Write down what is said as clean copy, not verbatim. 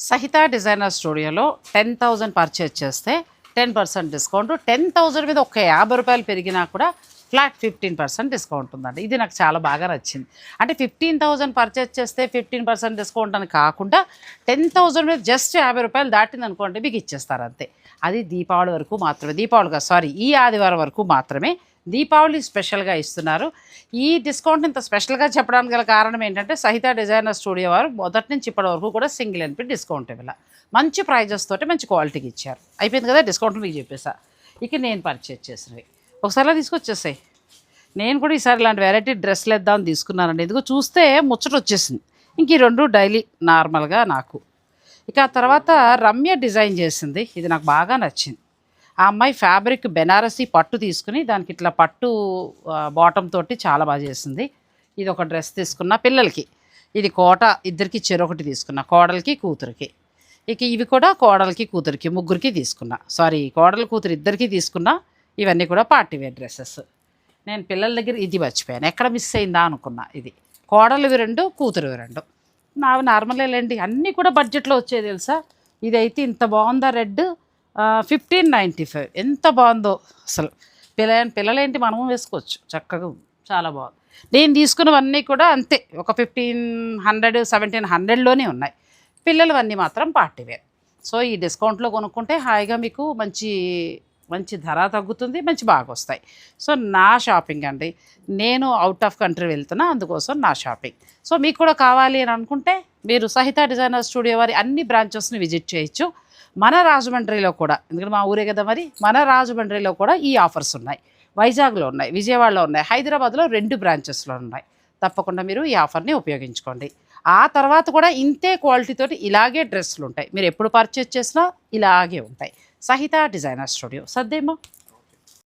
సహిత డిజైనర్ స్టూడియోలో 10,000 పర్చేజ్ చేస్తే 10% డిస్కౌంట్, 10,000 మీద ఒక 50 రూపాయలు పెరిగినా కూడా ఫ్లాట్ 15% డిస్కౌంట్ ఉందండి. ఇది నాకు చాలా బాగా నచ్చింది. అంటే 15,000 పర్చేజ్ చేస్తే 15% డిస్కౌంట్ అని కాకుండా 10,000 మీద జస్ట్ 50 రూపాయలు దాటింది అనుకోండి మీకు ఇచ్చేస్తారు అంతే. అది దీపావళి వరకు మాత్రమే, ఈ ఆదివారం వరకు మాత్రమే. దీపావళి స్పెషల్గా ఇస్తున్నారు. ఈ డిస్కౌంట్ ఇంత స్పెషల్గా చెప్పడానికి గల కారణం ఏంటంటే సహిత డిజైనర్ స్టూడియో వారు మొదటి నుంచి ఇప్పటి వరకు కూడా సింగిల్ ఎన్పి డిస్కౌంట్ ఇవ్వాలి, మంచి ప్రైజెస్ తోటి మంచి క్వాలిటీకి ఇచ్చారు. అయిపోయింది కదా, డిస్కౌంట్ మీకు చెప్పేసా. ఇక నేను పర్చేజ్ చేసినవి ఒకసారిలా తీసుకొచ్చేసాయి. నేను కూడా ఈసారి ఇలాంటి వెరైటీ డ్రెస్లు వేద్దామని తీసుకున్నానండి. ఎందుకో చూస్తే ముచ్చట వచ్చేసింది. ఇంక ఈ రెండు డైలీ నార్మల్గా నాకు. ఇక ఆ తర్వాత రమ్య డిజైన్ చేసింది, ఇది నాకు బాగా నచ్చింది. ఆ అమ్మాయి ఫ్యాబ్రిక్ బెనారసీ పట్టు తీసుకుని దానికి ఇట్లా పట్టు బాటమ్ తోటి చాలా బాగా చేసింది. ఇది ఒక డ్రెస్ తీసుకున్న పిల్లలకి, ఇది కోట ఇద్దరికి చెరొకటి తీసుకున్నా, కోడలికి కూతురికి. ఇక ఇవి కూడా కోడలికి కూతురికి ముగ్గురికి తీసుకున్నా, కోడలు కూతురు ఇద్దరికి తీసుకున్నా. ఇవన్నీ కూడా పార్టీ వేర్ డ్రెస్సెస్. నేను పిల్లల దగ్గర ఇది మర్చిపోయాను, ఎక్కడ మిస్ అయిందా అనుకున్నా. ఇది కోడలివి 2, కూతురువి 2. నావి నార్మలేండి, అన్నీ కూడా బడ్జెట్లో వచ్చేది తెలుసా. ఇదైతే ఇంత బాగుందా, రెడ్ 1595, ఎంత బాగుందో అసలు. పిల్లలేంటి మనము వేసుకోవచ్చు చక్కగా, చాలా బాగుంది. నేను తీసుకున్నవన్నీ కూడా అంతే, ఒక 1500 1700లోనే ఉన్నాయి. పిల్లలవన్నీ మాత్రం పార్టీ వేర్. సో ఈ డిస్కౌంట్లో కొనుక్కుంటే హాయిగా మీకు మంచి ధర తగ్గుతుంది, మంచి బాగా వస్తాయి. సో నా షాపింగ్ అండి, నేను అవుట్ ఆఫ్ కంట్రీ వెళ్తున్నా, అందుకోసం నా షాపింగ్. సో మీకు కూడా కావాలి అని అనుకుంటే మీరు సహిత డిజైనర్ స్టూడియో వారి అన్ని బ్రాంచెస్ని విజిట్ చేయొచ్చు. మన రాజమండ్రిలో కూడా, ఎందుకంటే మా ఊరే కదా మరి, మన రాజమండ్రిలో కూడా ఈ ఆఫర్స్ ఉన్నాయి. వైజాగ్లో ఉన్నాయి, విజయవాడలో ఉన్నాయి, హైదరాబాద్లో 2 బ్రాంచెస్లో ఉన్నాయి. తప్పకుండా మీరు ఈ ఆఫర్ని ఉపయోగించుకోండి. ఆ తర్వాత కూడా ఇంతే క్వాలిటీతోటి ఇలాగే డ్రెస్సులు ఉంటాయి. మీరు ఎప్పుడు పర్చేజ్ చేసినా ఇలాగే ఉంటాయి. సహిత డిజైనర్ స్టూడియో సద్దేమో.